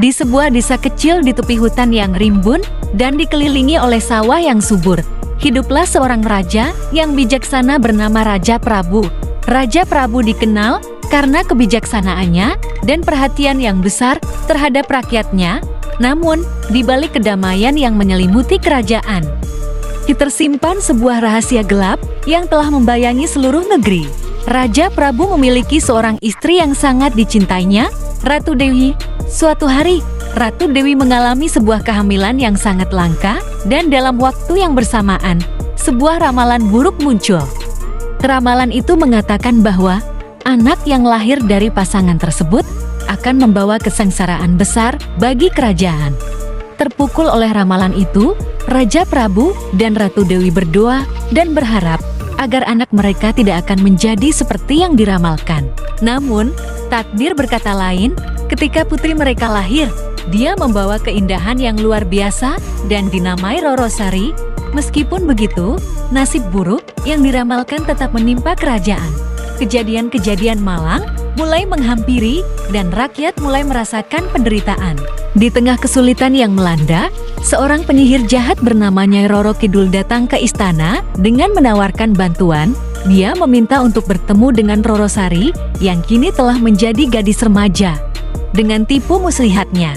Di sebuah desa kecil di tepi hutan yang rimbun dan dikelilingi oleh sawah yang subur, hiduplah seorang raja yang bijaksana bernama Raja Prabu. Raja Prabu dikenal karena kebijaksanaannya dan perhatian yang besar terhadap rakyatnya. Namun, di balik kedamaian yang menyelimuti kerajaan, tersimpan sebuah rahasia gelap yang telah membayangi seluruh negeri. Raja Prabu memiliki seorang istri yang sangat dicintainya, Ratu Dewi. Suatu hari, Ratu Dewi mengalami sebuah kehamilan yang sangat langka, dan dalam waktu yang bersamaan, sebuah ramalan buruk muncul. Ramalan itu mengatakan bahwa anak yang lahir dari pasangan tersebut akan membawa kesengsaraan besar bagi kerajaan. Terpukul oleh ramalan itu, Raja Prabu dan Ratu Dewi berdoa dan berharap agar anak mereka tidak akan menjadi seperti yang diramalkan. Namun, takdir berkata lain. Ketika putri mereka lahir, dia membawa keindahan yang luar biasa dan dinamai Rorosari. Meskipun begitu, nasib buruk yang diramalkan tetap menimpa kerajaan. Kejadian-kejadian malang mulai menghampiri dan rakyat mulai merasakan penderitaan. Di tengah kesulitan yang melanda, seorang penyihir jahat bernama Nyai Roro Kidul datang ke istana dengan menawarkan bantuan. Dia meminta untuk bertemu dengan Rorosari yang kini telah menjadi gadis remaja. Dengan tipu muslihatnya,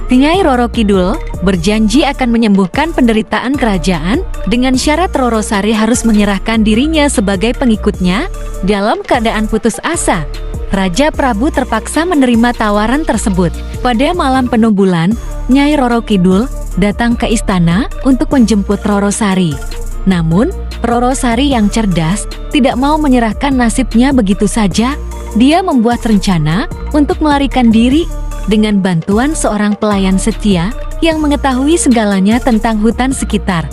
Nyai Roro Kidul berjanji akan menyembuhkan penderitaan kerajaan dengan syarat Rorosari harus menyerahkan dirinya sebagai pengikutnya. Dalam keadaan putus asa, Raja Prabu terpaksa menerima tawaran tersebut. Pada malam penuh bulan, Nyai Roro Kidul datang ke istana untuk menjemput Rorosari. Namun, Rorosari yang cerdas tidak mau menyerahkan nasibnya begitu saja. Dia membuat rencana untuk melarikan diri dengan bantuan seorang pelayan setia yang mengetahui segalanya tentang hutan sekitar.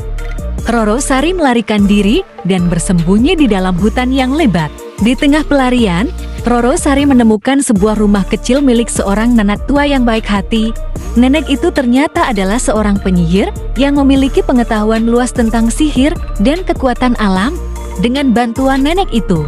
Rorosari melarikan diri dan bersembunyi di dalam hutan yang lebat. Di tengah pelarian, Rorosari menemukan sebuah rumah kecil milik seorang nenek tua yang baik hati. Nenek itu ternyata adalah seorang penyihir yang memiliki pengetahuan luas tentang sihir dan kekuatan alam. Dengan bantuan nenek itu,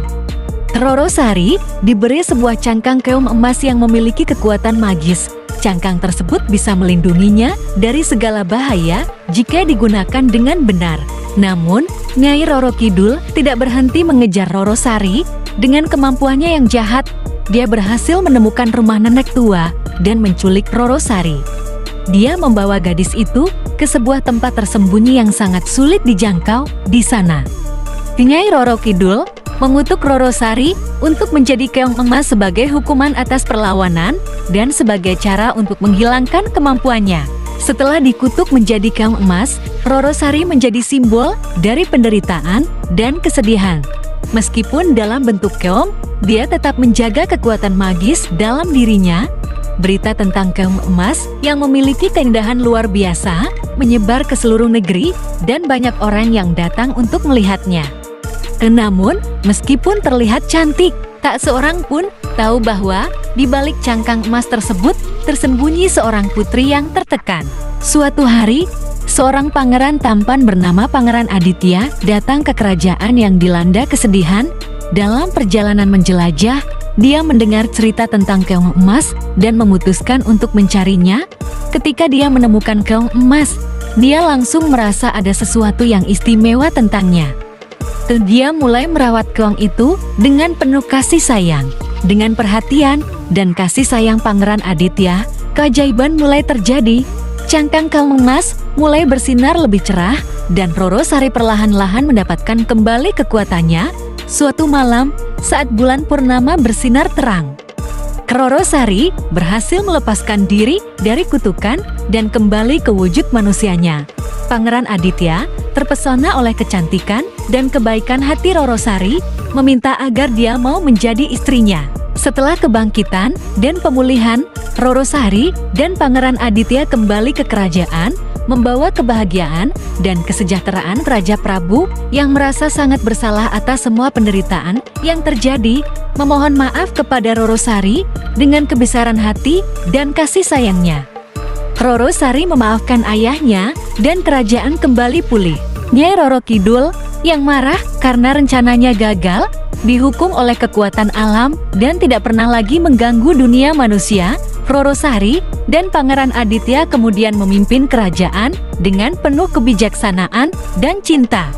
Rorosari diberi sebuah cangkang keong emas yang memiliki kekuatan magis. Cangkang tersebut bisa melindunginya dari segala bahaya jika digunakan dengan benar. Namun, Nyai Roro Kidul tidak berhenti mengejar Rorosari. Dengan kemampuannya yang jahat, dia berhasil menemukan rumah nenek tua dan menculik Rorosari. Dia membawa gadis itu ke sebuah tempat tersembunyi yang sangat sulit dijangkau. Di sana, Nyai Roro Kidul mengutuk Rorosari untuk menjadi keong emas sebagai hukuman atas perlawanan dan sebagai cara untuk menghilangkan kemampuannya. Setelah dikutuk menjadi keong emas, Rorosari menjadi simbol dari penderitaan dan kesedihan. Meskipun dalam bentuk keong, dia tetap menjaga kekuatan magis dalam dirinya. Berita tentang keong emas yang memiliki keindahan luar biasa menyebar ke seluruh negeri dan banyak orang yang datang untuk melihatnya. Namun, meskipun terlihat cantik, tak seorang pun tahu bahwa di balik cangkang emas tersebut tersembunyi seorang putri yang tertekan. Suatu hari, seorang pangeran tampan bernama Pangeran Aditya datang ke kerajaan yang dilanda kesedihan. Dalam perjalanan menjelajah, dia mendengar cerita tentang keong emas dan memutuskan untuk mencarinya. Ketika dia menemukan keong emas, dia langsung merasa ada sesuatu yang istimewa tentangnya. Dia mulai merawat keong itu dengan penuh kasih sayang. Dengan perhatian dan kasih sayang Pangeran Aditya, keajaiban mulai terjadi. Cangkang keong emas mulai bersinar lebih cerah dan Rorosari perlahan-lahan mendapatkan kembali kekuatannya. Suatu malam, saat bulan purnama bersinar terang, Rorosari berhasil melepaskan diri dari kutukan dan kembali ke wujud manusianya. Pangeran Aditya terpesona oleh kecantikan dan kebaikan hati Rorosari, meminta agar dia mau menjadi istrinya. Setelah kebangkitan dan pemulihan, Rorosari dan Pangeran Aditya kembali ke kerajaan, membawa kebahagiaan dan kesejahteraan Raja Prabu yang merasa sangat bersalah atas semua penderitaan yang terjadi. Memohon maaf kepada Rorosari dengan kebesaran hati dan kasih sayangnya. Rorosari memaafkan ayahnya dan kerajaan kembali pulih. Nyai Roro Kidul yang marah karena rencananya gagal, dihukum oleh kekuatan alam dan tidak pernah lagi mengganggu dunia manusia. Roro Sari, dan Pangeran Aditya kemudian memimpin kerajaan dengan penuh kebijaksanaan dan cinta.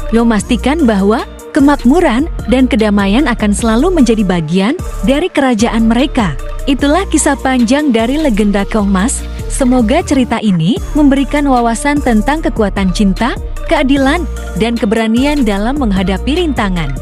Memastikan bahwa kemakmuran dan kedamaian akan selalu menjadi bagian dari kerajaan mereka. Itulah kisah panjang dari legenda Keong Mas. Semoga cerita ini memberikan wawasan tentang kekuatan cinta, keadilan, dan keberanian dalam menghadapi rintangan.